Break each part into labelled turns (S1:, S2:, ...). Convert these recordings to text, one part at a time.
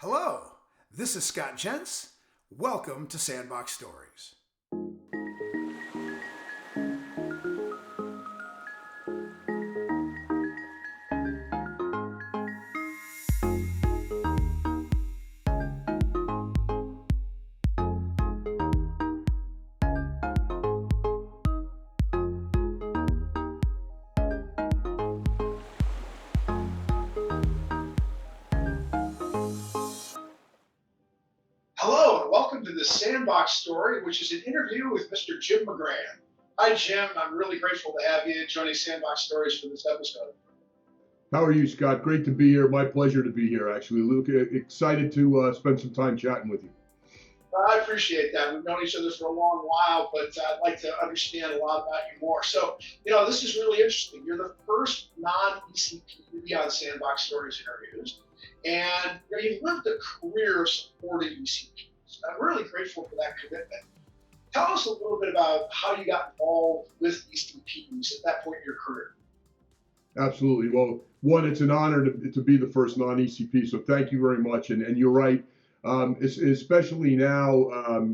S1: Hello, this is Scott Jentz. Welcome to Sandbox Stories. Hello, and welcome to the Sandbox Story, which is an interview with Mr. Jim McGrann. Hi, Jim. I'm really grateful to have you joining Sandbox Stories for this episode.
S2: How are you, Scott? Great to be here. My pleasure to be here, actually. Luke, excited to spend some time chatting with you.
S1: I appreciate that. We've known each other for a long while, but I'd like to understand a lot about you more. So, this is really interesting. You're the first non-ECP to be on Sandbox Stories interviews, and you've lived a career of supporting ECPs. I'm really grateful for that commitment. Tell us a little bit about how you got involved with ECPs at that point in your career.
S2: Absolutely. Well, one, it's an honor to be the first non-ECP, so thank you very much. And you're right, especially now,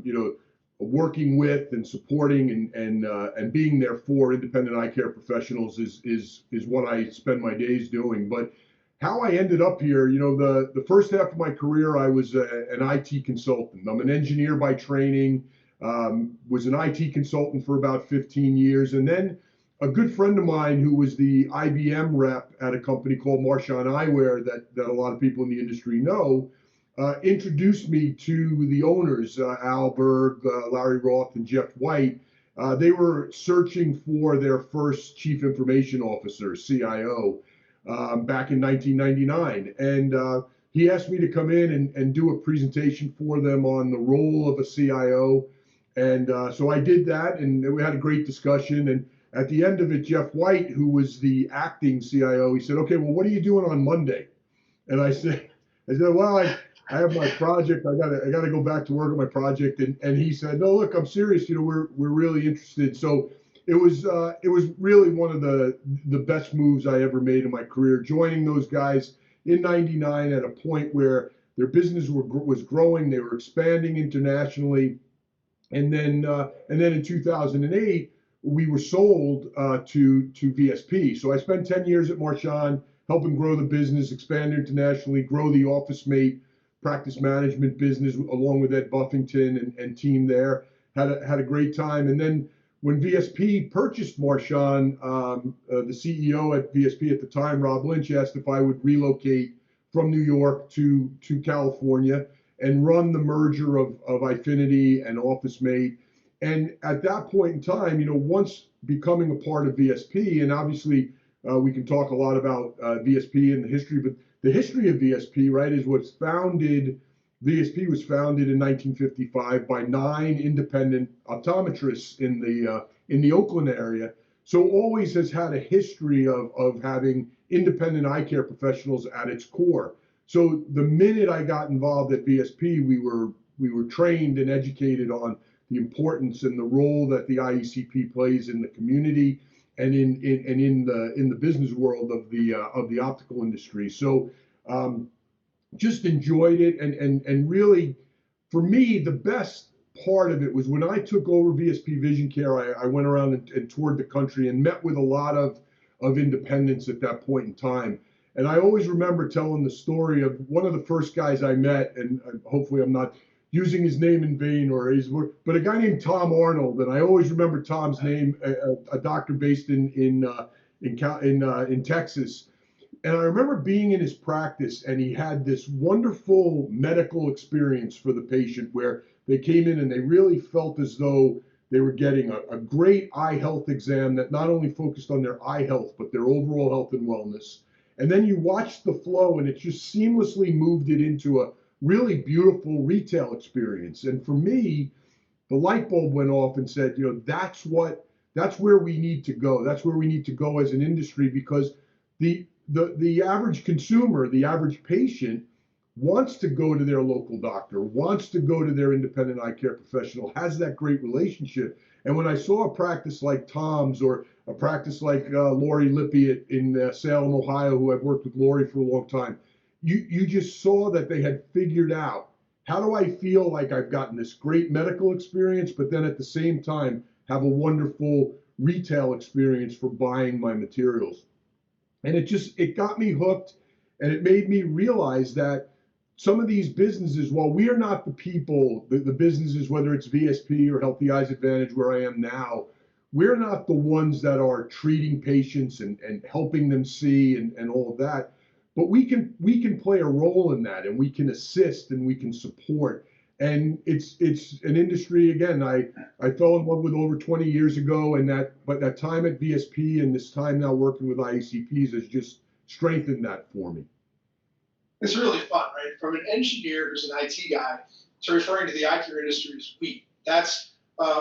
S2: working with and supporting and being there for independent eye care professionals is what I spend my days doing. But how I ended up here, the first half of my career, I was an IT consultant. I'm an engineer by training, was an IT consultant for about 15 years. And then a good friend of mine who was the IBM rep at a company called Marchon Eyewear that a lot of people in the industry know, introduced me to the owners, Al Berg, Larry Roth, and Jeff White. They were searching for their first chief information officer, CIO, back in 1999. And he asked me to come in and do a presentation for them on the role of a CIO. And so I did that, and we had a great discussion. And at the end of it, Jeff White, who was the acting CIO, he said, "Okay, well, what are you doing on Monday?" And I said, "Well, I have my project. I gotta go back to work on my project." And he said, "No, look, I'm serious. We're really interested." So it was really one of the best moves I ever made in my career, joining those guys in '99 at a point where their business was growing, they were expanding internationally, and then in 2008 we were sold to VSP. So I spent 10 years at Marchon, helping grow the business, expand internationally, grow the OfficeMate practice management business along with Ed Buffington and team there. Had a great time. And then when VSP purchased Marchon, the CEO at VSP at the time, Rob Lynch, asked if I would relocate from New York to California and run the merger of Eyefinity and OfficeMate. And at that point in time, once becoming a part of VSP, and obviously we can talk a lot about VSP and the history, but the history of VSP, right, is VSP was founded in 1955 by 9 independent optometrists in the Oakland area. So always has had a history of having independent eye care professionals at its core. So the minute I got involved at VSP, we were trained and educated on the importance and the role that the IECP plays in the community and in the business world of the optical industry. So just enjoyed it, and really, for me, the best part of it was when I took over VSP Vision Care. I went around and toured the country and met with a lot of independents at that point in time. And I always remember telling the story of one of the first guys I met, and hopefully I'm not using his name in vain but a guy named Tom Arnold. And I always remember Tom's name, a doctor based in Texas. And I remember being in his practice, and he had this wonderful medical experience for the patient where they came in and they really felt as though they were getting a great eye health exam that not only focused on their eye health, but their overall health and wellness. And then you watched the flow, and it just seamlessly moved it into a really beautiful retail experience. And for me, the light bulb went off and said, that's where we need to go. That's where we need to go as an industry, because the average consumer, the average patient, wants to go to their local doctor, wants to go to their independent eye care professional, has that great relationship. And when I saw a practice like Tom's, or a practice like Lori Lippy in Salem, Ohio, who I've worked with Lori for a long time, you just saw that they had figured out, how do I feel like I've gotten this great medical experience, but then at the same time have a wonderful retail experience for buying my materials. And it got me hooked, and it made me realize that some of these businesses, while we are not the people, the businesses, whether it's VSP or Healthy Eyes Advantage, where I am now, we're not the ones that are treating patients and helping them see and all of that. But we can play a role in that, and we can assist and we can support. And it's an industry, again, I fell in love with over 20 years ago, and that time at VSP and this time now working with IECPs has just strengthened that for me.
S1: It's really fun, right? From an engineer who's an IT guy to referring to the eye care industry as we. That's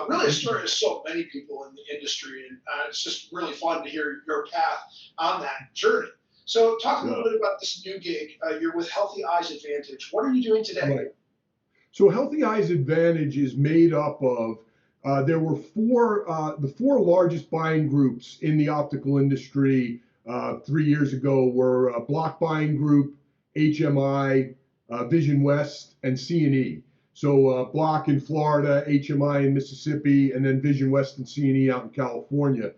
S1: really a story of so many people in the industry, and it's just really fun to hear your path on that journey. So talk a little bit about this new gig. You're with Healthy Eyes Advantage. What are you doing today?
S2: Right. So Healthy Eyes Advantage is made up of, there were the four largest buying groups in the optical industry 3 years ago were Block Buying Group, HMI, Vision West, and C&E. So Block in Florida, HMI in Mississippi, and then Vision West and C&E out in California.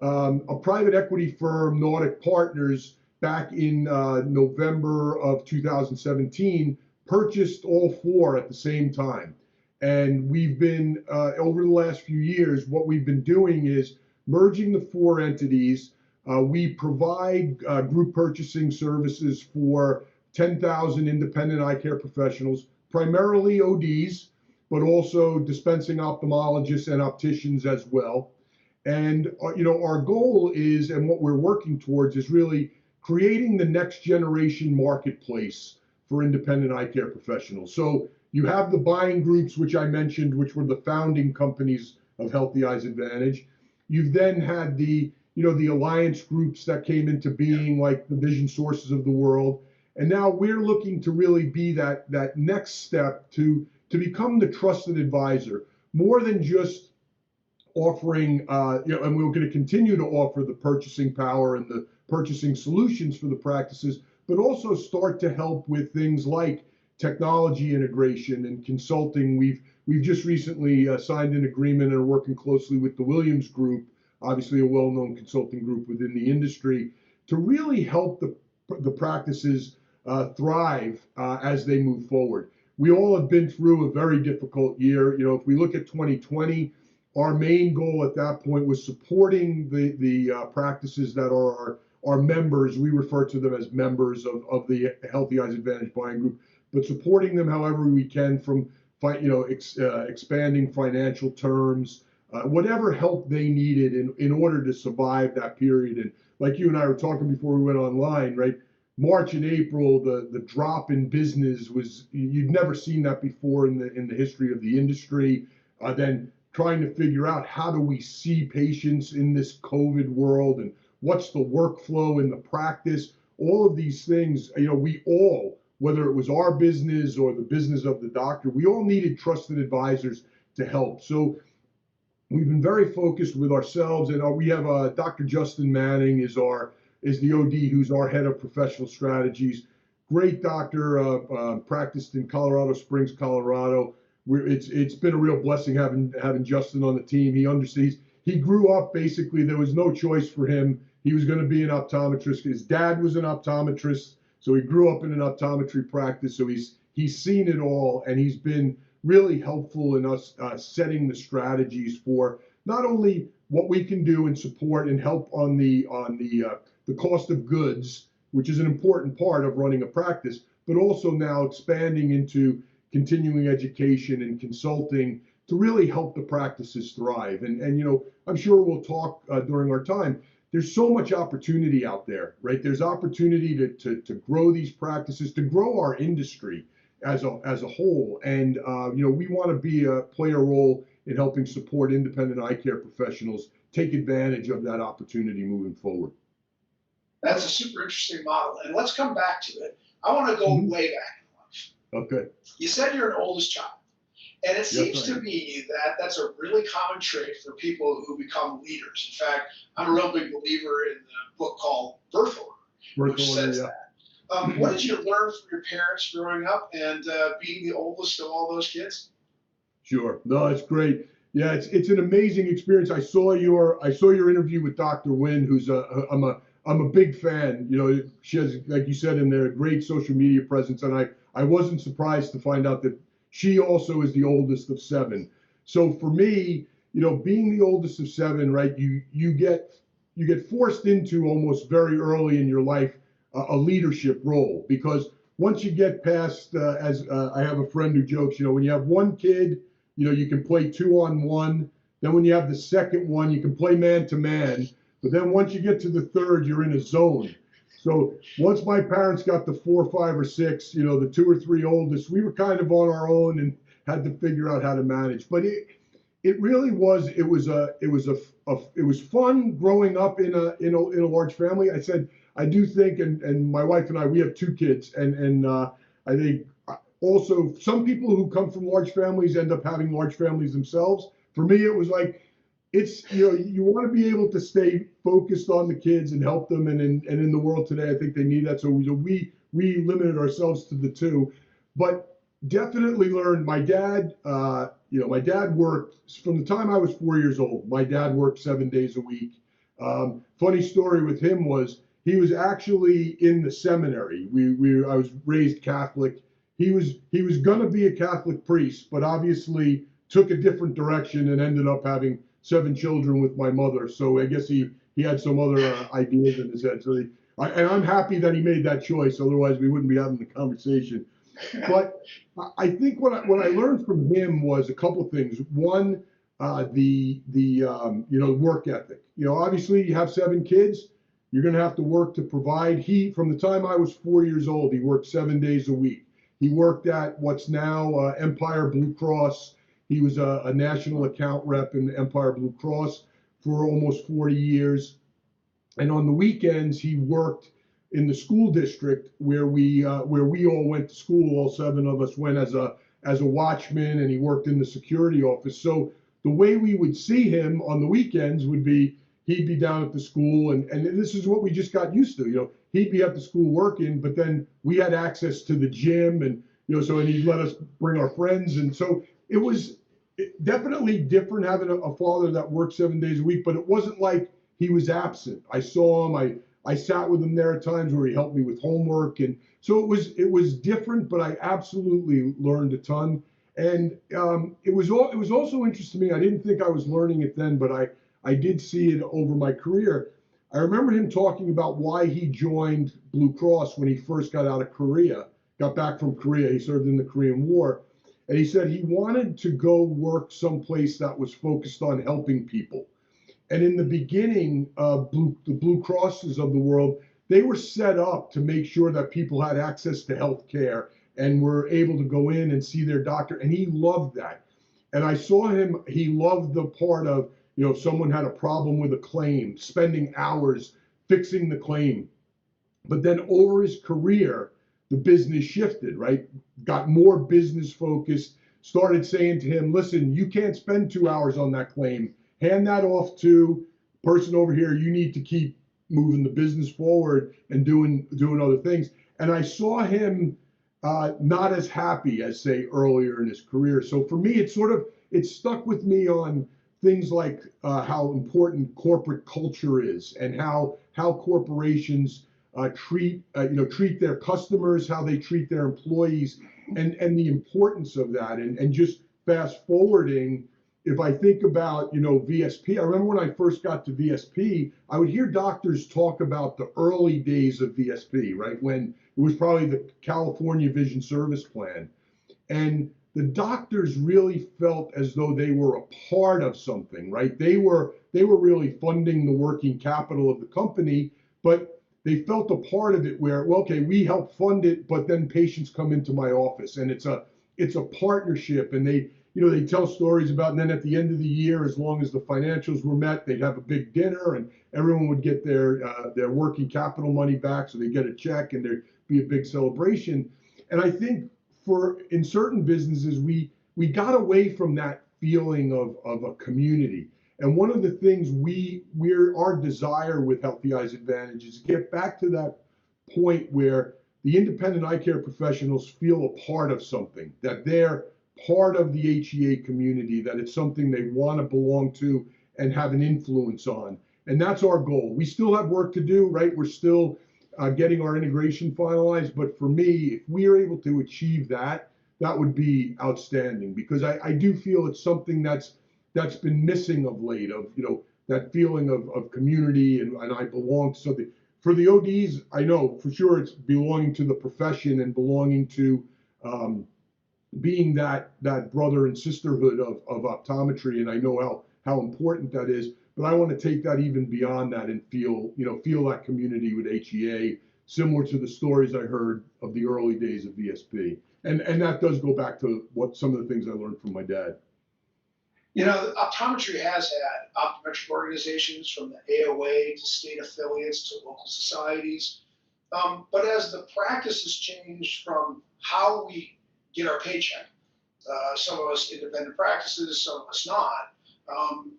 S2: A private equity firm, Nordic Partners, back in November of 2017, purchased all four at the same time. And we've been, over the last few years, what we've been doing is merging the four entities. We provide group purchasing services for 10,000 independent eye care professionals, primarily ODs, but also dispensing ophthalmologists and opticians as well. And our goal is, and what we're working towards, is really creating the next generation marketplace for independent eye care professionals. So you have the buying groups, which I mentioned, which were the founding companies of Healthy Eyes Advantage. You've then had the alliance groups that came into being, like the Vision Sources of the world. And now we're looking to really be that next step to become the trusted advisor, more than just offering, and we're going to continue to offer the purchasing power and the purchasing solutions for the practices, but also start to help with things like technology integration and consulting. We've just recently signed an agreement and are working closely with the Williams Group, obviously a well-known consulting group within the industry, to really help the practices thrive as they move forward. We all have been through a very difficult year. If we look at 2020, our main goal at that point was supporting the practices that are our members. We refer to them as members of the Healthy Eyes Advantage buying group, but supporting them however we can, from expanding financial terms, whatever help they needed in order to survive that period. And like you and I were talking before we went online, right? March and April, the drop in business was, you'd never seen that before in the history of the industry. Then trying to figure out, how do we see patients in this COVID world, and what's the workflow in the practice? All of these things, we all, whether it was our business or the business of the doctor, we all needed trusted advisors to help. So we've been very focused with ourselves, and we have Dr. Justin Manning is the OD, who's our head of professional strategies. Great doctor, practiced in Colorado Springs, Colorado. It's been a real blessing having Justin on the team. He understands. He grew up, basically, there was no choice for him. He was going to be an optometrist. His dad was an optometrist, so he grew up in an optometry practice. So he's seen it all, and he's been really helpful in us setting the strategies for not only what we can do and support and help on the cost of goods, which is an important part of running a practice, but also now expanding into continuing education and consulting to really help the practices thrive. And I'm sure we'll talk during our time. There's so much opportunity out there, right? There's opportunity to grow these practices, to grow our industry as a whole. And we want to play a role in helping support independent eye care professionals take advantage of that opportunity moving forward.
S1: That's a super interesting model. And let's come back to it. I want to go way back in life.
S2: Okay.
S1: You said you're an oldest child. And it seems to me that that's a really common trait for people who become leaders. In fact, I'm a real big believer in the book called Birth Order, which says that. What did you learn from your parents growing up and being the oldest of all those kids?
S2: Sure. No, it's great. Yeah, it's an amazing experience. I saw your interview with Dr. Wynn, who's I'm a big fan. You know, she has, like you said in there, a great social media presence, and I wasn't surprised to find out that she also is the oldest of seven. So for me, you know, being the oldest of seven, right, you get forced into almost very early in your life a leadership role, because once you get past, as I have a friend who jokes, you know, when you have one kid, you know, you can play 2-on-1. Then when you have the second one, you can play man to man. But then once you get to the third, you're in a zone. So once my parents got to 4, 5, or 6, you know, the 2 or 3 oldest, we were kind of on our own and had to figure out how to manage. But it really was it was fun growing up in a large family. I said I do think, and my wife and I, we have 2 kids, and I think also some people who come from large families end up having large families themselves. For me, it was like, it's, you know, you want to be able to stay focused on the kids and help them, and in the world today, I think they need that. So we limited ourselves to the 2, but definitely learned. My dad, my dad worked from the time I was 4 years old. My dad worked 7 days a week. Funny story with him was he was actually in the seminary. I was raised Catholic. He was going to be a Catholic priest, but obviously took a different direction and ended up having 7 children with my mother. So I guess he had some other ideas in his head. So and I'm happy that he made that choice. Otherwise, we wouldn't be having the conversation. But I think what I learned from him was a couple of things. One, work ethic. You know, obviously you have 7 kids, you're going to have to work to provide. From the time I was 4 years old, he worked 7 days a week. He worked at what's now Empire Blue Cross. He was a national account rep in Empire Blue Cross for almost 40 years. And on the weekends, he worked in the school district where we all went to school. All 7 of us went as a watchman, and he worked in the security office. So the way we would see him on the weekends would be he'd be down at the school, and this is what we just got used to. You know, he'd be at the school working, but then we had access to the gym, and and he'd let us bring our friends, and so it was definitely different having a father that worked 7 days a week. But it wasn't like he was absent. I saw him. I sat with him there at times where he helped me with homework, and so it was different. But I absolutely learned a ton, and it was also interesting to me. I didn't think I was learning it then, but I did see it over my career. I remember him talking about why he joined Blue Cross when he first got back from Korea. He served in the Korean War. And he said he wanted to go work someplace that was focused on helping people. And in the beginning, the Blue Crosses of the world, they were set up to make sure that people had access to health care and were able to go in and see their doctor. And he loved that. And I saw he loved the part of, if someone had a problem with a claim, spending hours fixing the claim. But then over his career, the business shifted, right? Got more business focused, started saying to him, listen, you can't spend 2 hours on that claim. Hand that off to person over here. You need to keep moving the business forward and doing other things. And I saw him not as happy as, say, earlier in his career. So for me, it stuck with me on things like how important corporate culture is, and how corporations treat their customers, how they treat their employees, and the importance of that. And just fast forwarding, if I think about VSP, I remember when I first got to VSP, I would hear doctors talk about the early days of VSP, right, when it was probably the California Vision Service Plan, and the doctors really felt as though they were a part of something, right? They were really funding the working capital of the company, but they felt a part of it where, well, okay, we help fund it, but then patients come into my office, and it's a partnership. And they tell stories about, and then at the end of the year, as long as the financials were met, they'd have a big dinner, and everyone would get their working capital money back, so they get a check, and there'd be a big celebration. And I think in certain businesses, we got away from that feeling of a community. And one of the things our desire with Healthy Eyes Advantage is to get back to that point where the independent eye care professionals feel a part of something, that they're part of the HEA community, that it's something they want to belong to and have an influence on. And that's our goal. We still have work to do, right? We're still getting our integration finalized. But for me, if we are able to achieve that, that would be outstanding, because I do feel it's something that's been missing of late, of, that feeling of community and I belong to something. For the ODs, I know for sure it's belonging to the profession and belonging to being that brother and sisterhood of optometry, and I know how important that is. But I want to take that even beyond that and feel that community with HEA, similar to the stories I heard of the early days of VSP. And that does go back to what some of the things I learned from my dad.
S1: Optometry has had optometric organizations, from the AOA to state affiliates to local societies. But as the practice has changed from how we get our paycheck, some of us independent practices, some of us not,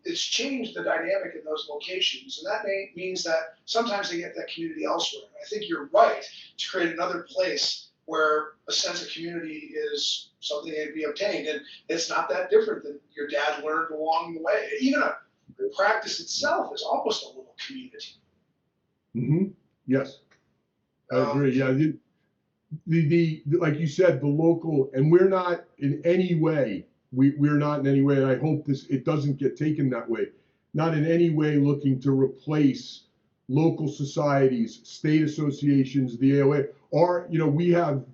S1: it's changed the dynamic in those locations. And that means that sometimes they get that community elsewhere. And I think you're right to create another place where a sense of community is something that can be obtained. And it's not that different than your dad learned along the way. Even the practice itself is almost a little community.
S2: Mm-hmm. Yes, I agree. Yeah, the like you said, the local, and we're not in any way, we're not in any way, and I hope it doesn't get taken that way, not in any way looking to replace local societies, state associations, the AOA.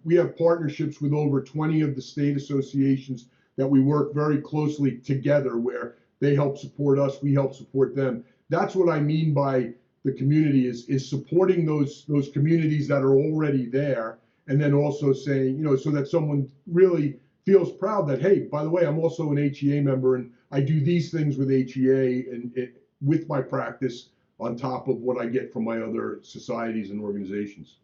S2: We have partnerships with over 20 of the state associations that we work very closely together, where they help support us, we help support them. That's what I mean by the community, is supporting those communities that are already there, and then also saying, so that someone really feels proud that, hey, by the way, I'm also an HEA member and I do these things with HEA and with my practice on top of what I get from my other societies and organizations.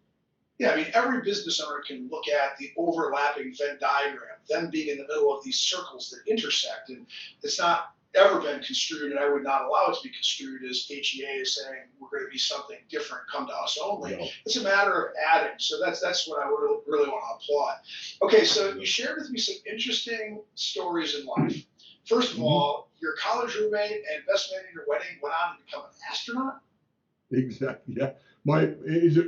S1: Yeah, I mean, every business owner can look at the overlapping Venn diagram, them being in the middle of these circles that intersect, and it's not ever been construed, and I would not allow it to be construed as HEA is saying we're going to be something different, come to us only. No. It's a matter of adding. So that's what I would really want to applaud. Okay, so you shared with me some interesting stories in life. First of all, your college roommate and best man at your wedding went on to become an astronaut?
S2: Exactly, yeah.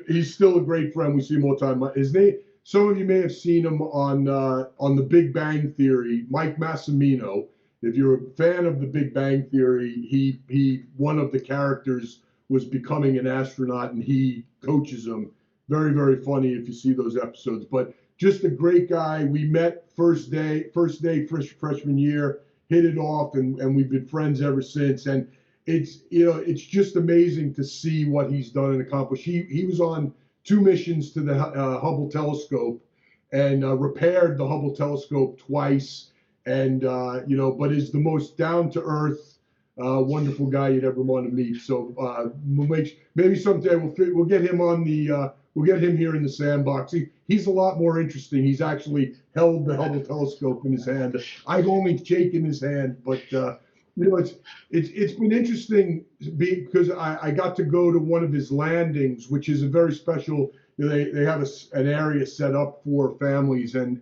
S2: He's still a great friend. We see him all the time. His name, some of you may have seen him on the Big Bang Theory, Mike Massimino. If you're a fan of the Big Bang Theory, he one of the characters was becoming an astronaut, and he coaches him. Very, very funny if you see those episodes. But just a great guy. We met first day freshman year, hit it off, and we've been friends ever since. And it's just amazing to see what he's done and accomplished. He was on 2 missions to the Hubble telescope and repaired the Hubble telescope twice. And but is the most down-to-earth, wonderful guy you'd ever want to meet. So maybe someday we'll get him on we'll get him here in the Sandbox. He's a lot more interesting. He's actually held the Hubble telescope in his hand. I've only shaken his hand, but it's been interesting because I got to go to one of his landings, which is a very special. They have an area set up for families, and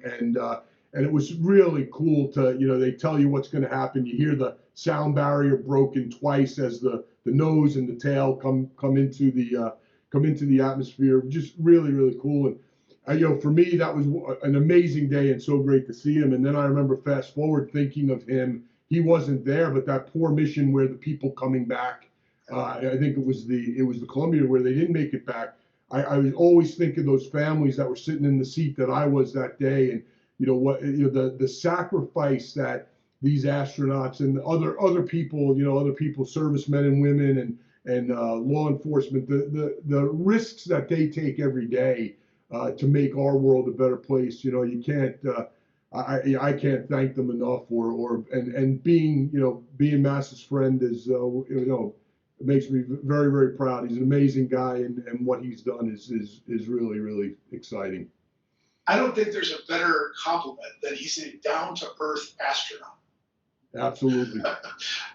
S2: it was really cool to, they tell you what's going to happen. You hear the sound barrier broken twice as the nose and the tail come into the atmosphere. Just really, really cool. And for me, that was an amazing day and so great to see him. And then I remember fast forward thinking of him. He wasn't there, but that poor mission where the people coming back, I think it was the Columbia where they didn't make it back. I was always thinking those families that were sitting in the seat that I was that day, and the sacrifice that these astronauts and other people, servicemen and women and law enforcement, the risks that they take every day to make our world a better place. You can't. I can't thank them enough. And being Mass's friend is it makes me very, very proud. He's an amazing guy, and what he's done is really, really exciting.
S1: I don't think there's a better compliment than he's a down-to-earth astronaut.
S2: Absolutely.
S1: All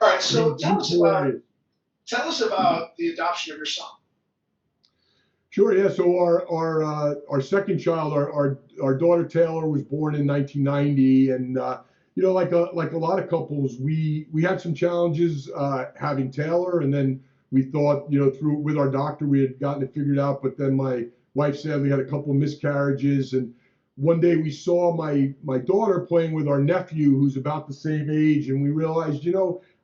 S1: right, so tell us about the adoption of your son.
S2: Sure, yeah. So our second child, our daughter Taylor, was born in 1990, and like a lot of couples, we had some challenges having Taylor, and then we thought, through with our doctor, we had gotten it figured out, but then my wife sadly had a couple of miscarriages, and one day we saw my daughter playing with our nephew, who's about the same age, and we realized,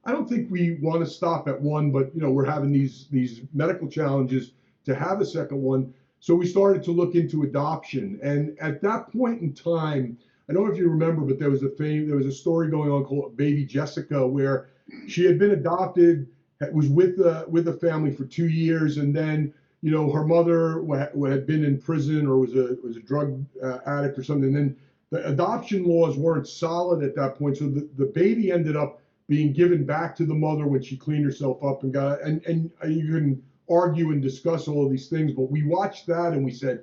S2: I don't think we want to stop at one, but we're having these medical challenges to have a second one. So we started to look into adoption. And at that point in time, I don't know if you remember, but there was a story going on called Baby Jessica, where she had been adopted, was with a family for 2 years, and then her mother had been in prison or was a drug addict or something. And then the adoption laws weren't solid at that point, so the baby ended up being given back to the mother when she cleaned herself up and got and you can argue and discuss all of these things, but we watched that and we said,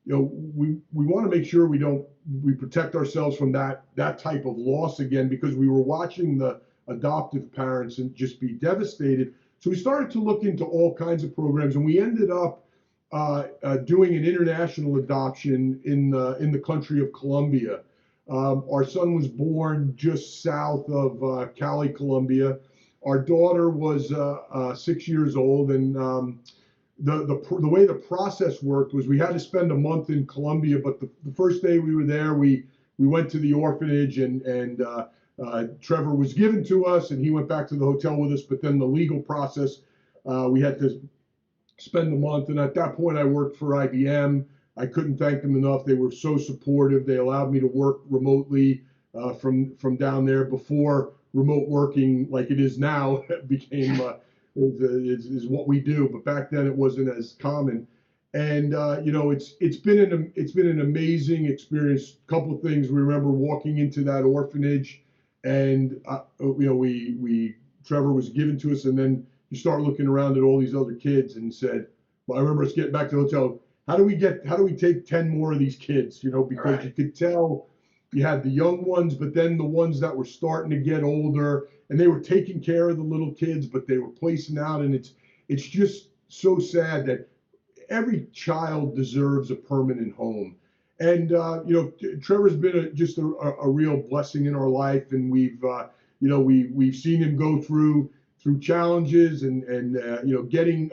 S2: we want to make sure we protect ourselves from that type of loss again, because we were watching the adoptive parents and just be devastated. So we started to look into all kinds of programs, and we ended up doing an international adoption in the country of Colombia. Our son was born just south of Cali, Colombia. Our daughter was 6 years old, and the way the process worked was we had to spend a month in Colombia. But the first day we were there, we went to the orphanage, and Trevor was given to us, and he went back to the hotel with us. But then the legal process, we had to spend a month. And at that point, I worked for IBM. I couldn't thank them enough. They were so supportive. They allowed me to work remotely from down there before remote working like it is now became is what we do. But back then it wasn't as common. And it's been an amazing experience. A couple of things. We remember walking into that orphanage, and we Trevor was given to us, and then you start looking around at all these other kids, and said, well, I remember us getting back to the hotel. How do we take 10 more of these kids? Because right. You could tell you had the young ones, but then the ones that were starting to get older, and they were taking care of the little kids, but they were placing out, and it's just so sad that every child deserves a permanent home. And Trevor's been just a real blessing in our life, and we've seen him go through challenges and getting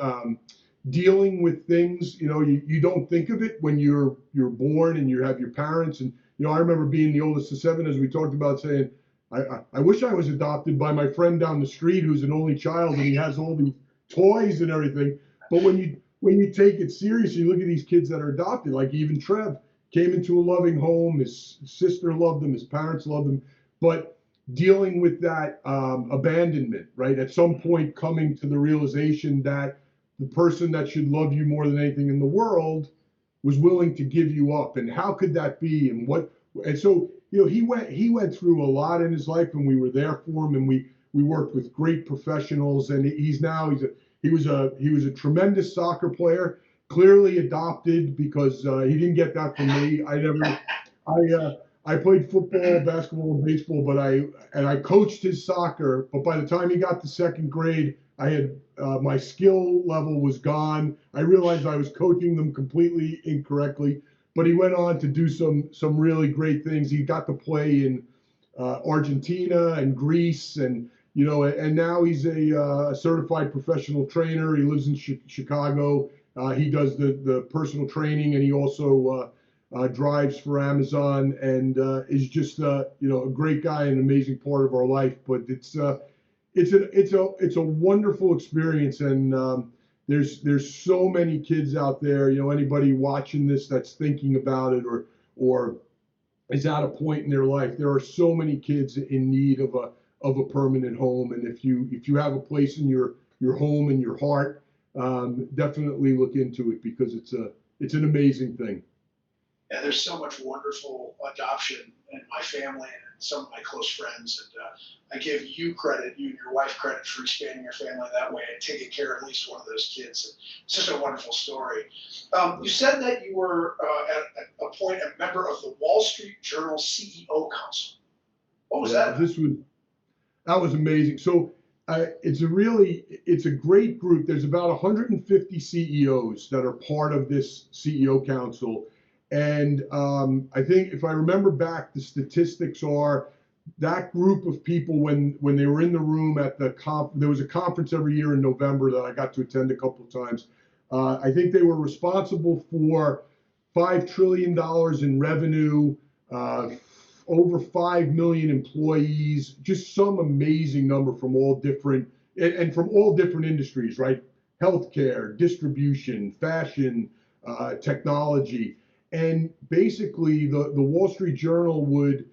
S2: dealing with things. You don't think of it when you're born and you have your parents. And I remember being the oldest of seven, as we talked about, saying, I wish I was adopted by my friend down the street who's an only child and he has all these toys and everything. But when you take it seriously, you look at these kids that are adopted, like even Trev came into a loving home. His sister loved him, his parents loved him, but dealing with that abandonment, right? At some point coming to the realization that the person that should love you more than anything in the world was willing to give you up. And how could that be? And so he went through a lot in his life, and we were there for him, and we worked with great professionals. And he was a tremendous soccer player, clearly adopted, because he didn't get that from me. I played football, basketball, and baseball, but I coached his soccer. But by the time he got to second grade, I had my skill level was gone. I realized I was coaching them completely incorrectly. But he went on to do some really great things. He got to play in Argentina and Greece, and now he's a certified professional trainer. He lives in Chicago. He does the personal training, and he also drives for Amazon, and is just a great guy and an amazing part of our life. But it's a wonderful experience, and there's so many kids out there. Anybody watching this that's thinking about it or is at a point in their life, there are so many kids in need of a permanent home. And if you have a place in your home and your heart, definitely look into it, because it's an amazing thing.
S1: Yeah, there's so much wonderful adoption in my family and some of my close friends, and I give you and your wife credit for expanding your family that way and taking care of at least one of those kids. It's just a wonderful story. You said that you were at a point a member of the Wall Street Journal CEO Council. What was that?
S2: That was amazing. So it's a great group. There's about 150 CEOs that are part of this CEO council. And I think if I remember back, the statistics are that group of people, when they were in the room at the there was a conference every year in November that I got to attend a couple of times. I think they were responsible for $5 trillion in revenue, over 5 million employees, just some amazing number from all different, and from all different industries, right? Healthcare, distribution, fashion, technology. And basically the Wall Street Journal would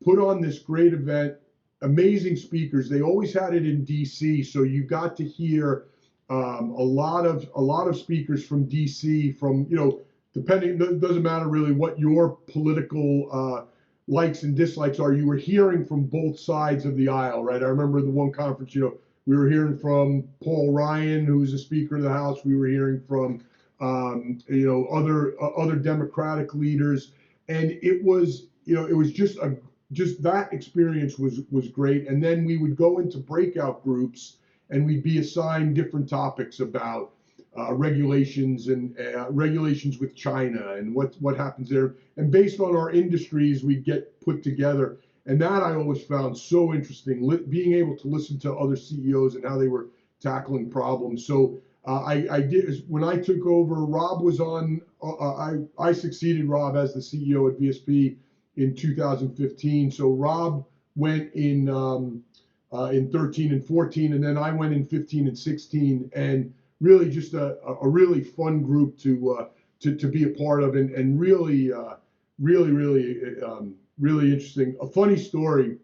S2: put on this great event, amazing speakers. They always had it in DC, so you got to hear a lot of speakers from DC, from, you know, depending, it doesn't matter really what your political likes and dislikes are, you were hearing from both sides of the aisle, right? I remember the one conference, you know, we were hearing from Paul Ryan, who was a Speaker of the House. We were hearing from, you know, other Democratic leaders, and it was, you know, it was just that experience was great. And then we would go into breakout groups, and we'd be assigned different topics about regulations and regulations with China and what happens there. And based on our industries, we'd get put together. And that I always found so interesting, being able to listen to other CEOs and how they were tackling problems. So I did, when I took over, Rob was on, I succeeded Rob as the CEO at VSP in 2015. So Rob went in 13 and 14, and then I went in 15 and 16, and really just a really fun group to be a part of, and really interesting. A funny story.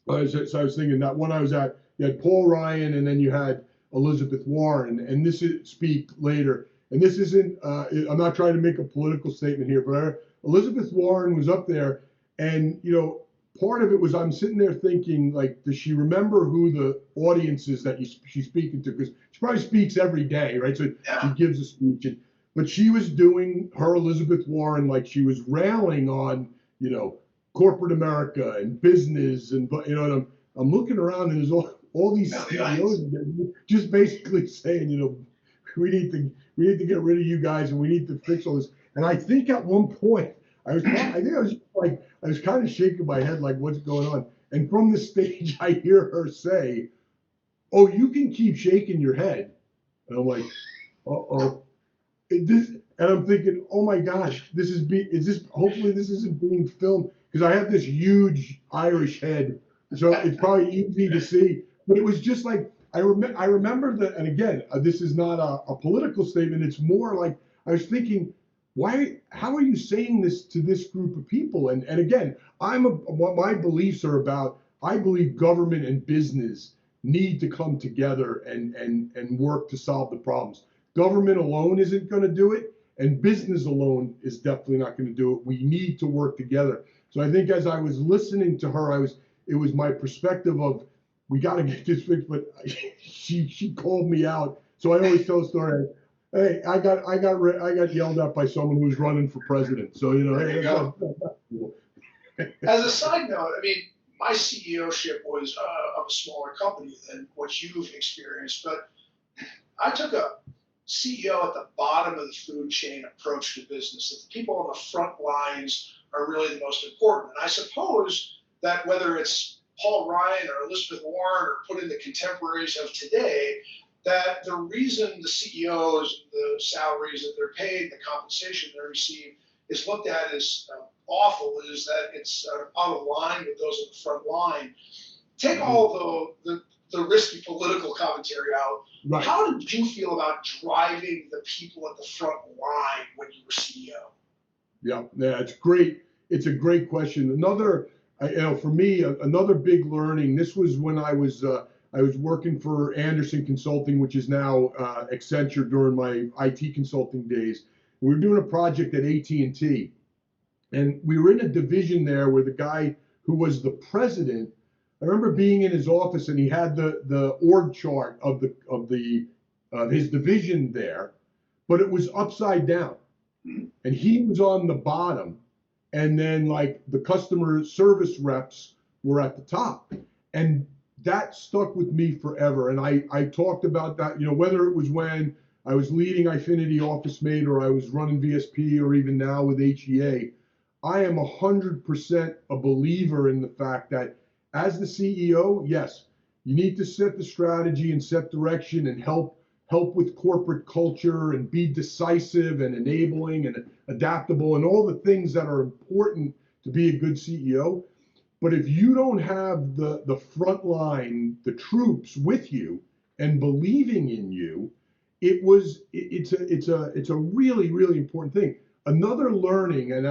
S2: So I was thinking that when I was at, you had Paul Ryan, and then you had Elizabeth Warren, and this is speak later. And this isn't, I'm not trying to make a political statement here, but Elizabeth Warren was up there, and, you know, part of it was I'm sitting there thinking, like, does she remember who the audience is that she's speaking to? Because she probably speaks every day, right? So she gives a speech, but she was doing her Elizabeth Warren like she was railing on, you know, corporate America and business, and, you know, and I'm looking around, and there's all these CEOs just basically saying, you know, we need to get rid of you guys, and we need to fix all this. And I think at one point I was kind of shaking my head like, what's going on? And from the stage, I hear her say, "Oh, you can keep shaking your head." And I'm like, "Uh-oh." And I'm thinking, "Oh my gosh, hopefully this isn't being filmed," because I have this huge Irish head, so it's probably easy to see. But it was just like, I remember that, and again, this is not a political statement. It's more like I was thinking, how are you saying this to this group of people? And again, what my beliefs are about, I believe government and business need to come together and work to solve the problems. Government alone isn't going to do it, and business alone is definitely not going to do it. We need to work together. So I think as I was listening to her, it was my perspective of, we got to get this fixed, but she called me out. So I always tell a story. Hey, I got yelled at by someone who was running for president. So, you know,
S1: there you go. As a side note, I mean, my CEOship was of a smaller company than what you've experienced, but I took a CEO at the bottom of the food chain approach to business. That the people on the front lines are really the most important. And I suppose that whether it's Paul Ryan or Elizabeth Warren, or put in the contemporaries of today, that the reason the CEOs, the salaries that they're paid, the compensation they receive is looked at as awful, is that it's out of line with those at the front line. Take all the risky political commentary out. Right. How did you feel about driving the people at the front line when you were CEO?
S2: Yeah, it's great. It's a great question. Another, you know, for me, another big learning. This was when I was working for Anderson Consulting, which is now Accenture, during my IT consulting days. We were doing a project at AT&T, and we were in a division there where the guy who was the president, I remember being in his office, and he had the org chart of his division there, but it was upside down, and he was on the bottom, and then like the customer service reps were at the top, and that stuck with me forever. And I talked about that, whether it was when I was leading Eyefinity OfficeMate or I was running VSP or even now with HEA, I am 100% a believer in the fact that as the CEO, yes, you need to set the strategy and set direction and help with corporate culture and be decisive and enabling and adaptable and all the things that are important to be a good CEO. But if you don't have the front line, the troops with you and believing in you, it's a really, really important thing. Another learning, and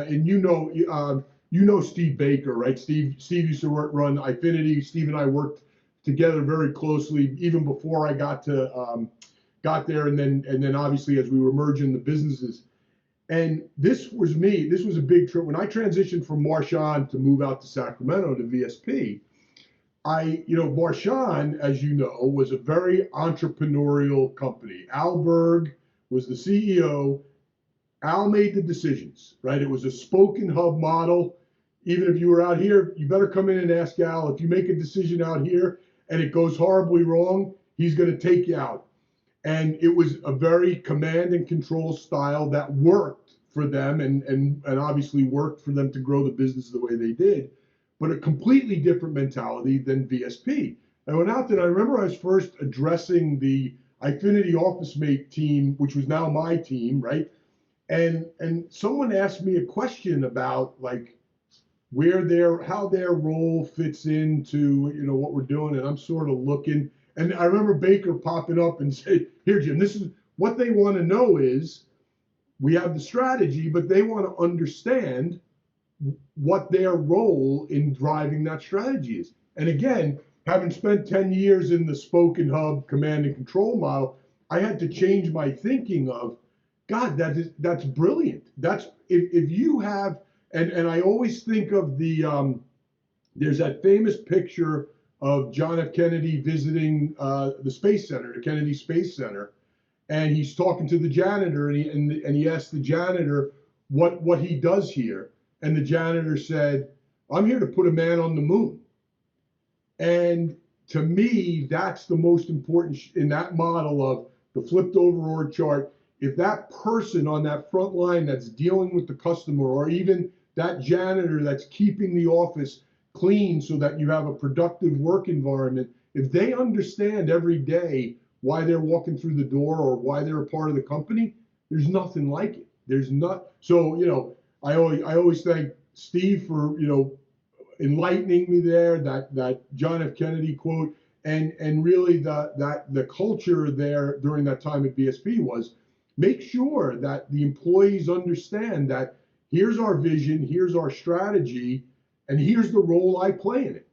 S2: Steve Baker, right? Steve used to run Eyefinity. Steve and I worked together very closely even before I got there, and then obviously as we were merging the businesses. And this was a big trip. When I transitioned from Marchon to move out to Sacramento to VSP, Marchon, as you know, was a very entrepreneurial company. Al Berg was the CEO. Al made the decisions, right? It was a spoken hub model. Even if you were out here, you better come in and ask Al. If you make a decision out here and it goes horribly wrong, he's going to take you out. And it was a very command and control style that worked for them and obviously worked for them to grow the business the way they did, but a completely different mentality than VSP. I went out there, and I remember I was first addressing the Eyefinity OfficeMate team, which was now my team, right? And someone asked me a question about like how their role fits into what we're doing, and I'm sort of looking. And I remember Baker popping up and say, "Here, Jim, this is what they want to know is we have the strategy, but they want to understand what their role in driving that strategy is." And again, having spent 10 years in the spoken hub command and control model, I had to change my thinking of, God, that's brilliant. That's if you have, and I always think of there's that famous picture of John F. Kennedy visiting the Space Center, the Kennedy Space Center, and he's talking to the janitor, and he asked the janitor what he does here, and the janitor said, "I'm here to put a man on the moon." And to me, that's the most important in that model of the flipped over org chart. If that person on that front line that's dealing with the customer, or even that janitor that's keeping the office clean so that you have a productive work environment, if they understand every day why they're walking through the door or why they're a part of the company, there's nothing like it. There's not. So, I always thank Steve for, enlightening me there, that John F. Kennedy quote, and really the culture there during that time at VSP was make sure that the employees understand that here's our vision, here's our strategy, and here's the role I play in it.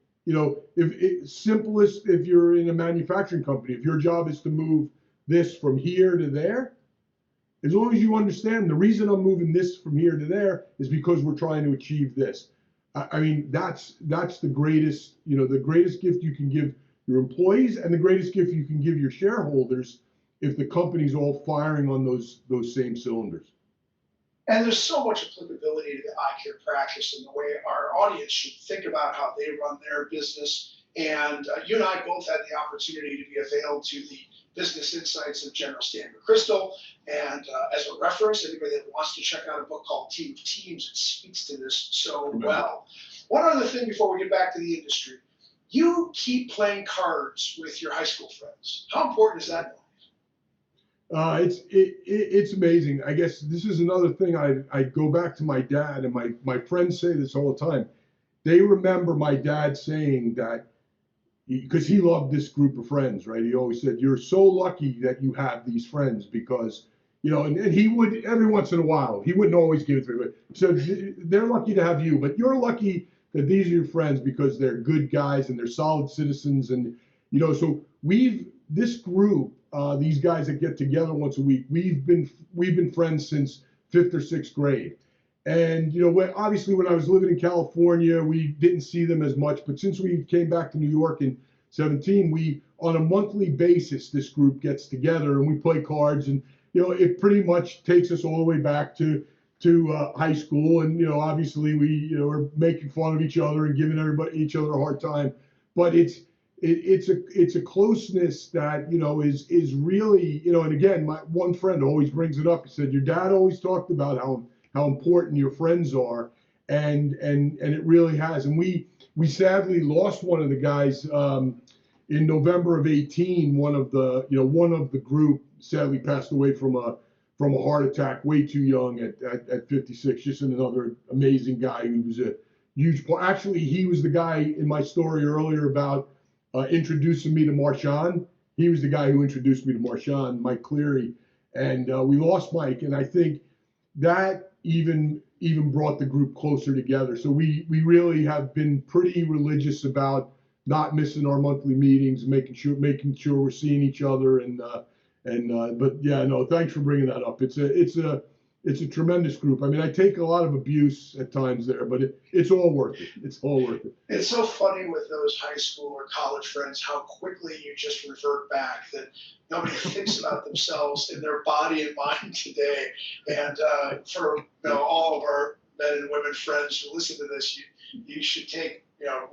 S2: If you're in a manufacturing company, if your job is to move this from here to there, as long as you understand the reason I'm moving this from here to there is because we're trying to achieve this. I mean, that's the greatest, the greatest gift you can give your employees and the greatest gift you can give your shareholders if the company's all firing on those same cylinders.
S1: And there's so much applicability to the eye care practice and the way our audience should think about how they run their business. And you and I both had the opportunity to be availed to the business insights of General Stan McChrystal. And as a reference, anybody that wants to check out a book called Team of Teams, it speaks to this so well. One other thing before we get back to the industry, you keep playing cards with your high school friends. How important is that?
S2: It's amazing. I guess this is another thing. I go back to my dad, and my friends say this all the time. They remember my dad saying that, because he loved this group of friends, right? He always said, "You're so lucky that you have these friends," because, and he would, every once in a while, he wouldn't always give it to me, but so they're lucky to have you, but you're lucky that these are your friends because they're good guys and they're solid citizens. And, so this group, these guys that get together once a week, we've been friends since 5th or 6th grade. And, obviously when I was living in California, we didn't see them as much, but since we came back to New York in 2017, we, on a monthly basis, this group gets together and we play cards, and, it pretty much takes us all the way back to high school. And, obviously we, are making fun of each other and giving each other a hard time, but it's a closeness that, is really, and again, my one friend always brings it up. He said, your dad always talked about how important your friends are, and it really has. And we sadly lost one of the guys in November of 18. One of the group sadly passed away from a heart attack, way too young at 56. Just another amazing guy who was a huge part. Actually, he was the guy in my story earlier about introducing me to Marchon. He was the guy who introduced me to Marchon, Mike Cleary, and we lost Mike. And I think that even brought the group closer together. So we really have been pretty religious about not missing our monthly meetings, making sure we're seeing each other. But yeah, no, thanks for bringing that up. It's a tremendous group. I mean, I take a lot of abuse at times there, but it's all worth it. It's all worth it.
S1: It's so funny with those high school or college friends how quickly you just revert back, that nobody thinks about themselves in their body and mind today. And for all of our men and women friends who listen to this, you should take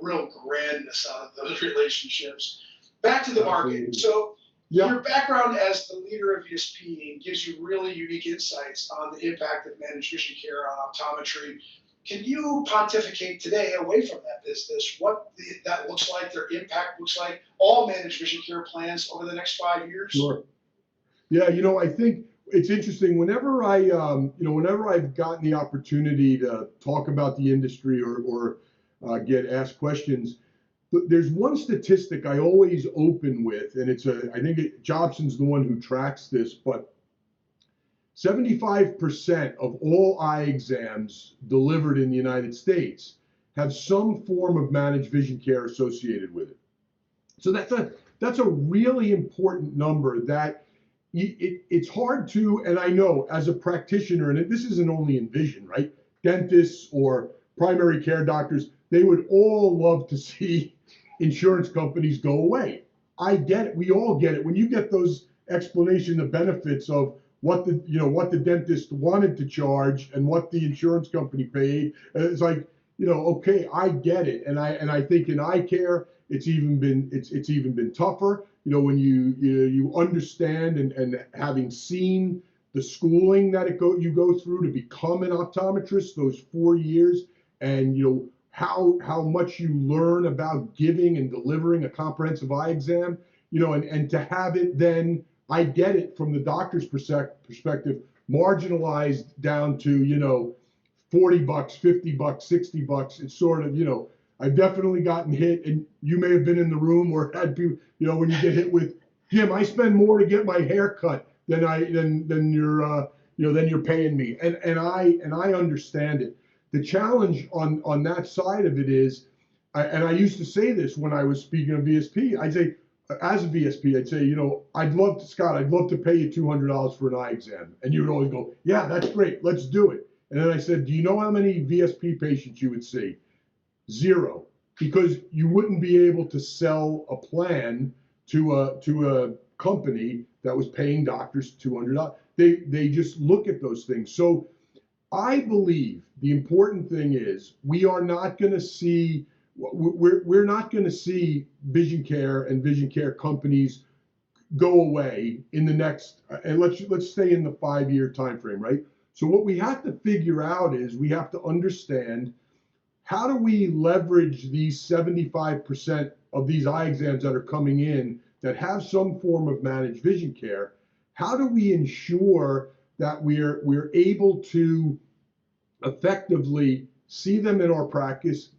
S1: real grandness out of those relationships. Back to the market. So your background as the leader of VSP gives you really unique insights on the impact of managed vision care on optometry. Can you pontificate today away from that business, what that looks like, their impact looks like, all managed vision care plans over the next 5 years?
S2: Sure. Yeah, I think it's interesting. Whenever I've gotten the opportunity to talk about the industry or get asked questions, there's one statistic I always open with, and I think Jobson's the one who tracks this, but 75% of all eye exams delivered in the United States have some form of managed vision care associated with it. So that's a really important number that it's hard to, and I know as a practitioner, and this isn't only in vision, right? Dentists or primary care doctors, they would all love to see insurance companies go away. I get it. We all get it. When you get those explanation of benefits of what the dentist wanted to charge and what the insurance company paid, it's like, okay, I get it. And I think in eye care, it's even been tougher. When you understand and having seen the schooling that you go through to become an optometrist, those 4 years, and how much you learn about giving and delivering a comprehensive eye exam, and to have it then, I get it from the doctor's perspective, marginalized down to, $40, $50, $60. It's sort of, I've definitely gotten hit, and you may have been in the room or had people, when you get hit with, Jim, I spend more to get my hair cut than you're paying me. And I understand it. The challenge on that side of it is, and I used to say this when I was speaking of VSP, I'd say, as a VSP, I'd say, I'd love to pay you $200 for an eye exam. And you would always go, yeah, that's great, let's do it. And then I said, do you know how many VSP patients you would see? 0, because you wouldn't be able to sell a plan to a company that was paying doctors $200. They just look at those things. So I believe the important thing is we're not going to see vision care and vision care companies go away in the next, and let's stay in the 5-year time frame, right? So what we have to figure out is we have to understand, how do we leverage these 75% of these eye exams that are coming in that have some form of managed vision care? How do we ensure that we're able to effectively see them in our practice,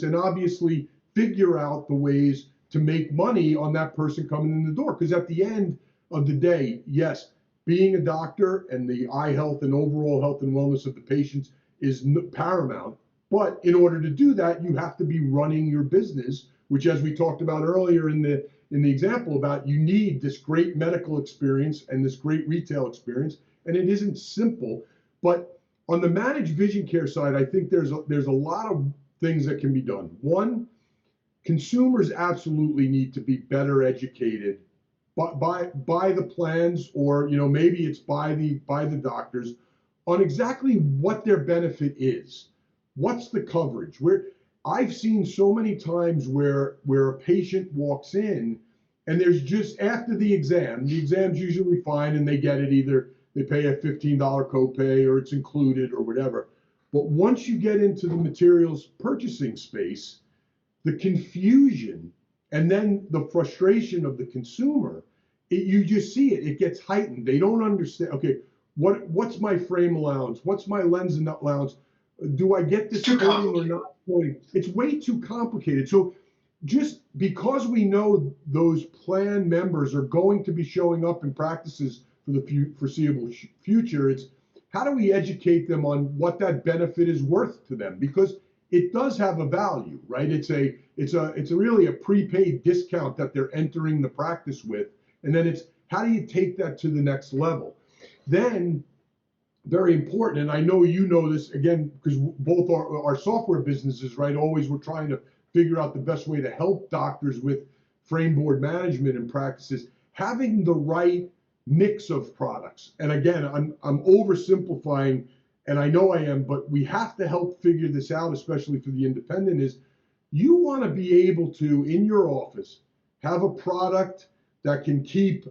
S2: and obviously figure out the ways to make money on that person coming in the door? Because at the end of the day, yes, being a doctor and the eye health and overall health and wellness of the patients is paramount. But in order to do that, you have to be running your business, which, as we talked about earlier in the example about, you need this great medical experience and this great retail experience, and it isn't simple. But on the managed vision care side, I think there's a lot of things that can be done. One, consumers absolutely need to be better educated by the plans, or maybe it's by the doctors, on exactly what their benefit is. What's the coverage? I've seen so many times where a patient walks in and there's just after the exam's usually fine and they get it, either they pay a $15 copay or it's included or whatever. But once you get into the materials purchasing space, the confusion and then the frustration of the consumer, you just see it. It gets heightened. They don't understand. Okay, what's my frame allowance? What's my lens and nut allowance? Do I get this coating or not coating? It's way too complicated. So just because we know those plan members are going to be showing up in practices for the foreseeable future, it's how do we educate them on what that benefit is worth to them? Because it does have a value, right? It's really a prepaid discount that they're entering the practice with. And then it's how do you take that to the next level? Then, very important, and I know you know this again, because both our software businesses, right, always we're trying to figure out the best way to help doctors with frame board management and practices, having the right mix of products. And again, I'm oversimplifying, and I know I am, but we have to help figure this out, especially for the independent, is you want to be able to, in your office, have a product that can keep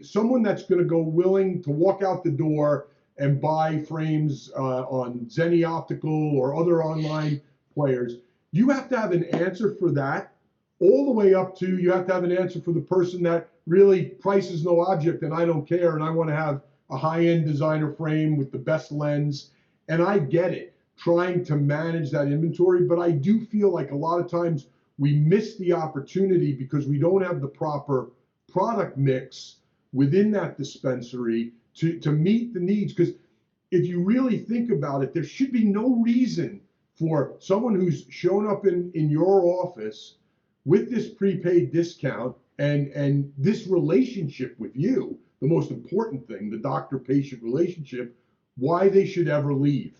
S2: someone that's going to go willing to walk out the door and buy frames on Zenny Optical or other online players. You have to have an answer for that, all the way up to you have to have an answer for the person that really price is no object and I don't care and I want to have a high-end designer frame with the best lens. And I get it, trying to manage that inventory, but I do feel like a lot of times we miss the opportunity because we don't have the proper product mix within that dispensary to meet the needs. Because if you really think about it, there should be no reason for someone who's shown up in your office with this prepaid discount and this relationship with you, the most important thing, the doctor-patient relationship, why they should ever leave.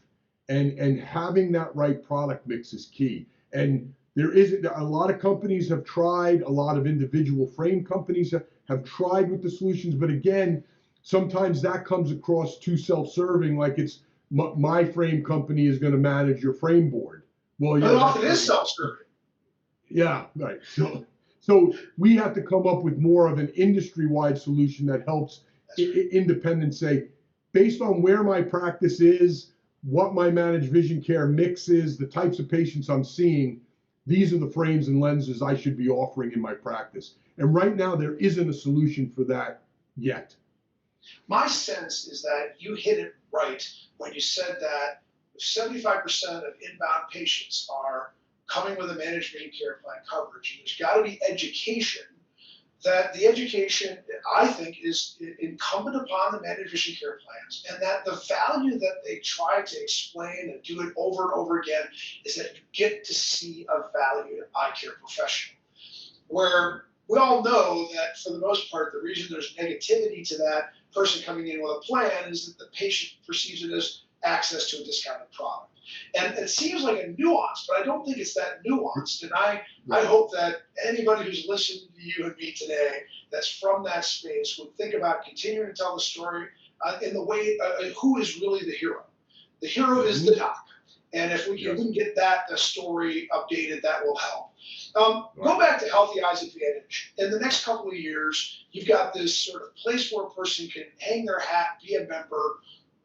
S2: And having that right product mix is key. And there isn't, a lot of companies have tried, a lot of individual frame companies have tried with the solutions, but again, sometimes that comes across too self-serving, like it's my frame company is going to manage your frame board. Well, yeah,
S1: but often it is self-serving.
S2: Yeah, right. So we have to come up with more of an industry-wide solution that helps independents say, based on where my practice is, what my managed vision care mix is, the types of patients I'm seeing, these are the frames and lenses I should be offering in my practice. And right now, there isn't a solution for that yet.
S1: My sense is that you hit it right when you said that 75% of inbound patients are coming with a managed vision care plan coverage. And there's got to be education. That the education, I think, is incumbent upon the managed vision care plans, and that the value that they try to explain and do it over and over again is that you get to see a valued eye care professional. Where we all know that for the most part, the reason there's negativity to that person coming in with a plan is that the patient perceives it as access to a discounted product. And it seems like a nuance, but I don't think it's that nuanced. And I hope that anybody who's listened to you and me today that's from that space would think about continuing to tell the story in the way, who is really the hero? The hero is the doc. And if we can get that story updated, that will help. Go back to Healthy Eyes Advantage. In the next couple of years, you've got this sort of place where a person can hang their hat, be a member.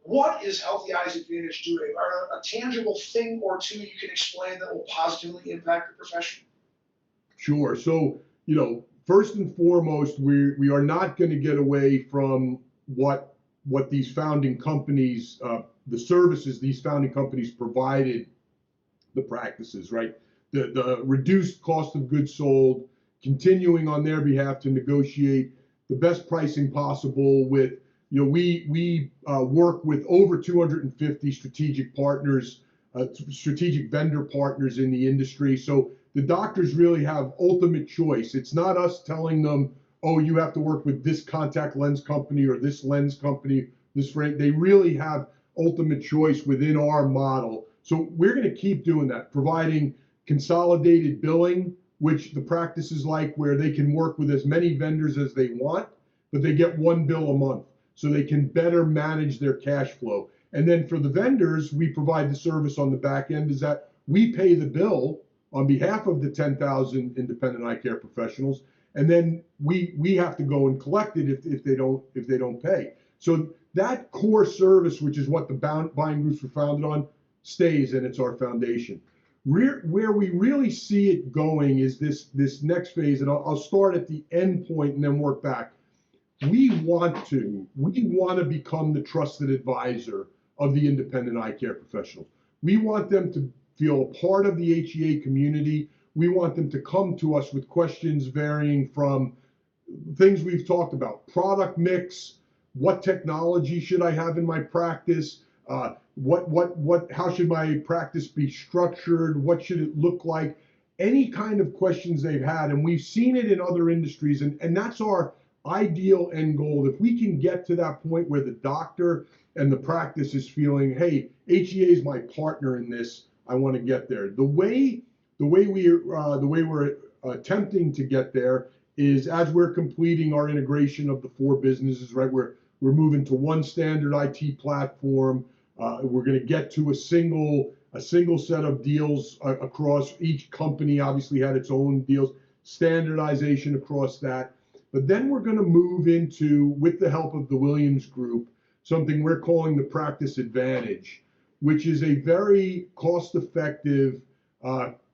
S1: What is Healthy Eyes Advantage doing? Are there a tangible thing or two you can explain that will positively impact the profession?
S2: Sure. So, first and foremost, we are not going to get away from what these founding companies, the services these founding companies provided the practices, right? The reduced cost of goods sold, continuing on their behalf to negotiate the best pricing possible with, we work with over 250 strategic partners, strategic vendor partners in the industry. So the doctors really have ultimate choice. It's not us telling them, oh, you have to work with this contact lens company or this lens company, this frame. They really have ultimate choice within our model. So we're going to keep doing that, providing consolidated billing, which the practices like, where they can work with as many vendors as they want, but they get one bill a month so they can better manage their cash flow. And then for the vendors, we provide the service on the back end is that we pay the bill on behalf of the 10,000 independent eye care professionals, and then we have to go and collect it if they don't pay. So that core service, which is what the buying groups were founded on, stays, and it's our foundation. Where we really see it going is this next phase, and I'll start at the end point and then work back. We want to become the trusted advisor of the independent eye care professionals. We want them to feel a part of the HEA community. We want them to come to us with questions varying from things we've talked about: product mix, what technology should I have in my practice, how should my practice be structured, what should it look like, any kind of questions they've had. And we've seen it in other industries, and that's our ideal end goal. If we can get to that point where the doctor and the practice is feeling, hey, HEA is my partner in this, I want to get there. The way we're attempting to get there is, as we're completing our integration of the 4 businesses, right? We're moving to one standard IT platform. We're going to get to a single set of deals across each company. Obviously had its own deals, standardization across that. But then we're going to move into, with the help of the Williams Group, something we're calling the Practice Advantage, which is a very cost-effective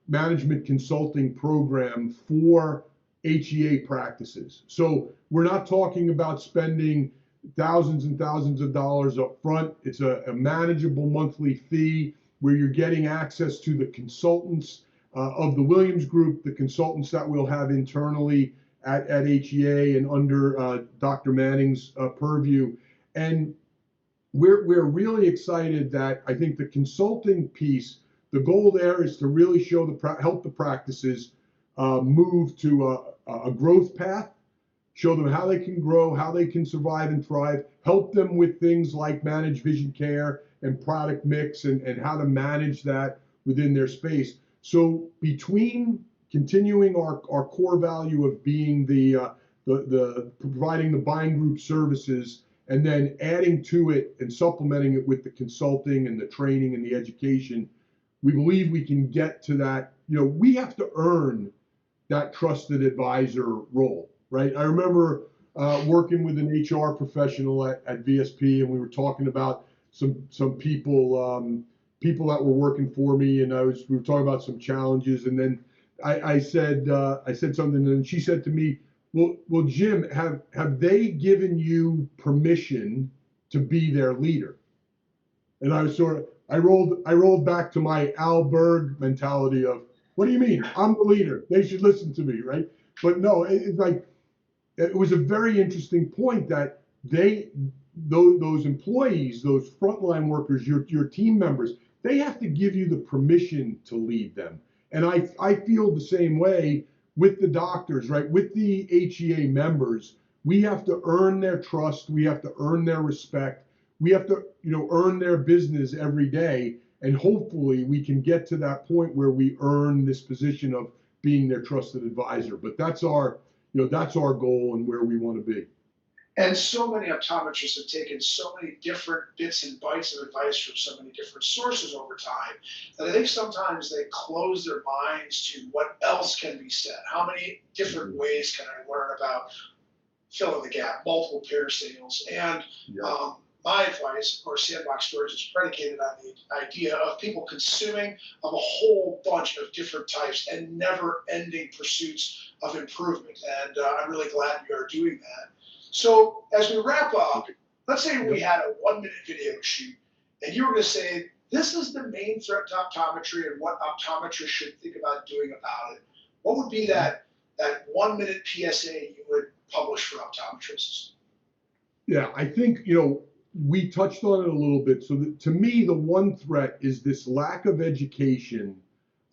S2: management consulting program for HEA practices. So we're not talking about spending thousands and thousands of dollars up front. It's a manageable monthly fee where you're getting access to the consultants of the Williams Group, the consultants that we'll have internally at HEA and under Dr. Manning's purview. And we're really excited that I think the consulting piece, the goal there is to really help the practices move to a growth path, show them how they can grow, how they can survive and thrive, help them with things like managed vision care and product mix and how to manage that within their space. So between continuing our core value of being the providing the buying group services, and then adding to it and supplementing it with the consulting and the training and the education, we believe we can get to that. We have to earn that trusted advisor role, right? I remember working with an HR professional at VSP, and we were talking about some people that were working for me, and we were talking about some challenges, and then I said something, and she said to me, well, Jim, have they given you permission to be their leader? And I rolled back to my Al Berg mentality of, what do you mean? I'm the leader. They should listen to me, right? But no, it's like, it was a very interesting point that those employees, those frontline workers, your team members, they have to give you the permission to lead them. And I feel the same way with the doctors, right? With the HEA members, we have to earn their trust. We have to earn their respect. We have to, earn their business every day. And hopefully we can get to that point where we earn this position of being their trusted advisor. But that's our goal and where we want to be.
S1: And so many optometrists have taken so many different bits and bytes of advice from so many different sources over time that I think sometimes they close their minds to what else can be said. How many different ways can I learn about fill in the gap, multiple pair sales? And my advice, or Sandbox Stories, is predicated on the idea of people consuming of a whole bunch of different types and never-ending pursuits of improvement. And I'm really glad you are doing that. So as we wrap up, let's say we had a 1-minute video shoot, and you were going to say, this is the main threat to optometry and what optometrists should think about doing about it. What would be that 1-minute PSA you would publish for optometrists?
S2: Yeah, I think, we touched on it a little bit. So to me, the one threat is this lack of education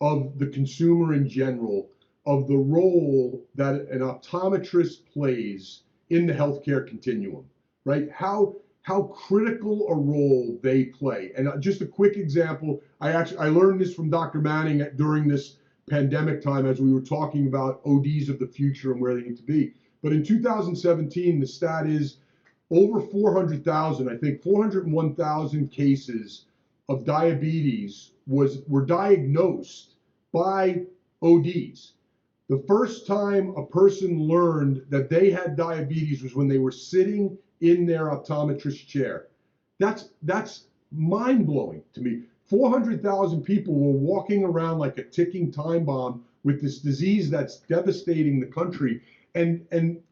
S2: of the consumer in general, of the role that an optometrist plays in the healthcare continuum, right? How critical a role they play. And just a quick example, I learned this from Dr. Manning during this pandemic time as we were talking about ODs of the future and where they need to be. But in 2017, the stat is over 400,000, I think 401,000 cases of diabetes were diagnosed by ODs. The first time a person learned that they had diabetes was when they were sitting in their optometrist chair. That's mind-blowing to me. 400,000 people were walking around like a ticking time bomb with this disease that's devastating the country. And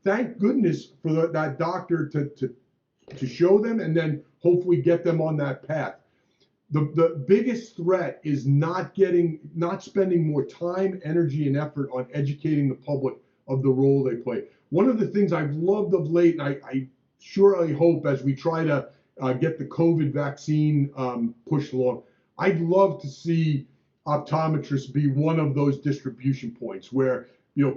S2: thank goodness for that doctor to show them and then hopefully get them on that path. The biggest threat is not spending more time, energy, and effort on educating the public of the role they play. One of the things I've loved of late, and I surely hope as we try to get the COVID vaccine pushed along, I'd love to see optometrists be one of those distribution points where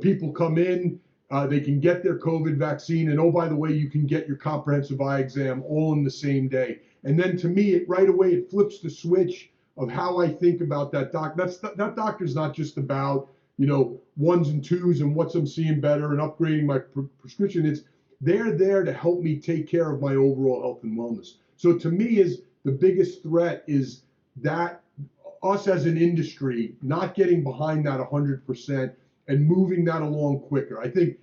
S2: people come in, they can get their COVID vaccine, and oh, by the way, you can get your comprehensive eye exam all in the same day. And then to me, right away, it flips the switch of how I think about that doc. That doctor's not just about ones and twos and what's I'm seeing better and upgrading my prescription. They're there to help me take care of my overall health and wellness. So to me, is the biggest threat is that us as an industry not getting behind that 100% and moving that along quicker. I think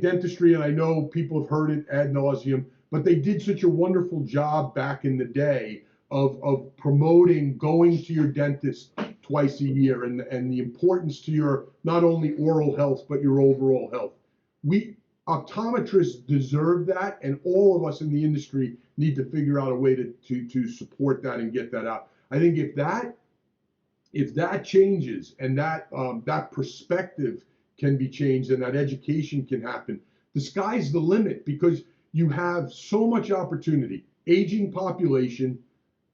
S2: dentistry, and I know people have heard it ad nauseum, but they did such a wonderful job back in the day of promoting going to your dentist twice a year and the importance to your not only oral health but your overall health. We optometrists deserve that, and all of us in the industry need to figure out a way to support that and get that out. I think if that changes and that perspective can be changed and that education can happen, the sky's the limit, because you have so much opportunity. Aging population,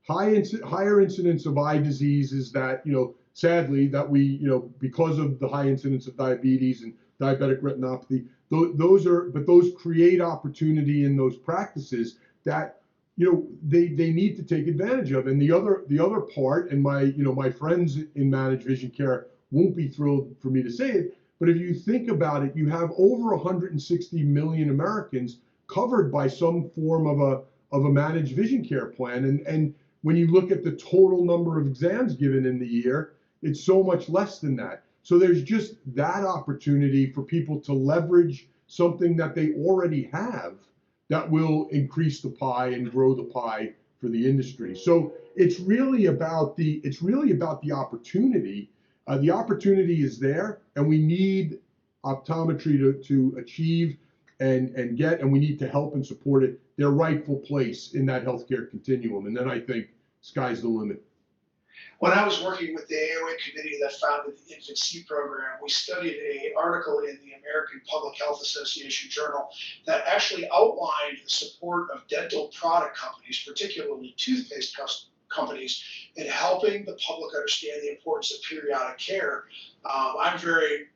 S2: higher incidence of eye diseases that sadly that we because of the high incidence of diabetes and diabetic retinopathy, those create opportunity in those practices that they need to take advantage of. And the other part, and my friends in managed vision care won't be thrilled for me to say it, but if you think about it, you have over 160 million Americans covered by some form of a managed vision care plan. And when you look at the total number of exams given in the year, it's so much less than that. So there's just that opportunity for people to leverage something that they already have that will increase the pie and grow the pie for the industry. So it's really about the opportunity. The opportunity is there, and we need optometry to achieve and get, and we need to help and support it, their rightful place in that healthcare continuum. And then I think sky's the limit.
S1: When I was working with the AOA committee that founded the Infant C program, we studied an article in the American Public Health Association journal that actually outlined the support of dental product companies, particularly toothpaste companies, in helping the public understand the importance of periodic care. I'm very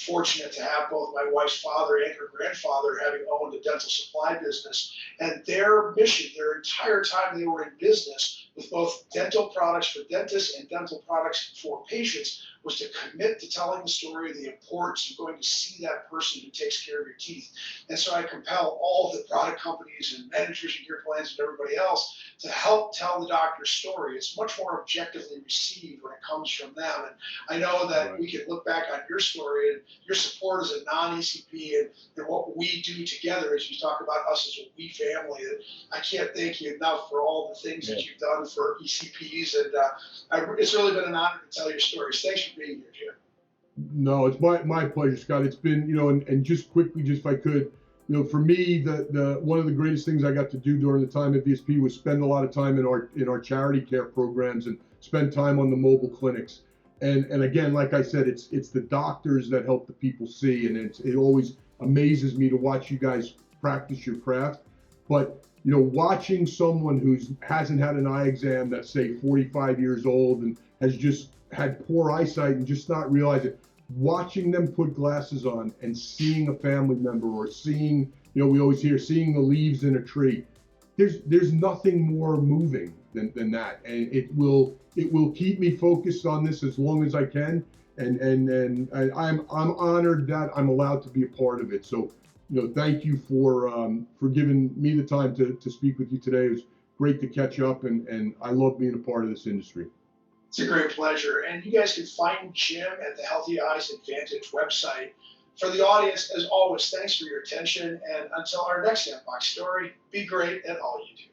S1: fortunate to have both my wife's father and her grandfather having owned a dental supply business, and their mission, their entire time they were in business with both dental products for dentists and dental products for patients, was to commit to telling the story of the importance of going to see that person who takes care of your teeth. And so I compel all the product companies and managed vision care plans and everybody else to help tell the doctor's story. It's much more objectively received when it comes from them. And I know that we can look back on your story and your support as a non-ECP and what we do together as you talk about us as a we family. I can't thank you enough for all the things that you've done for ECPs, and it's really been an honor to tell your stories. Thanks for being here, Jim.
S2: No, it's my pleasure, Scott. It's been, and just quickly, just if I could, for me, the one of the greatest things I got to do during the time at VSP was spend a lot of time in our charity care programs and spend time on the mobile clinics. And again, like I said, it's the doctors that help the people see, and it always amazes me to watch you guys practice your craft. But watching someone who hasn't had an eye exam that's say 45 years old and has just had poor eyesight and just not realize it, watching them put glasses on and seeing a family member, or seeing, we always hear seeing the leaves in a tree. There's nothing more moving than that, and it will keep me focused on this as long as I can, and I'm honored that I'm allowed to be a part of it. So thank you for giving me the time to speak with you today. It was great to catch up, and I love being a part of this industry.
S1: It's a great pleasure. And you guys can find Jim at the Healthy Eyes Advantage website. For the audience, as always, thanks for your attention. And until our next Sandbox story, be great at all you do.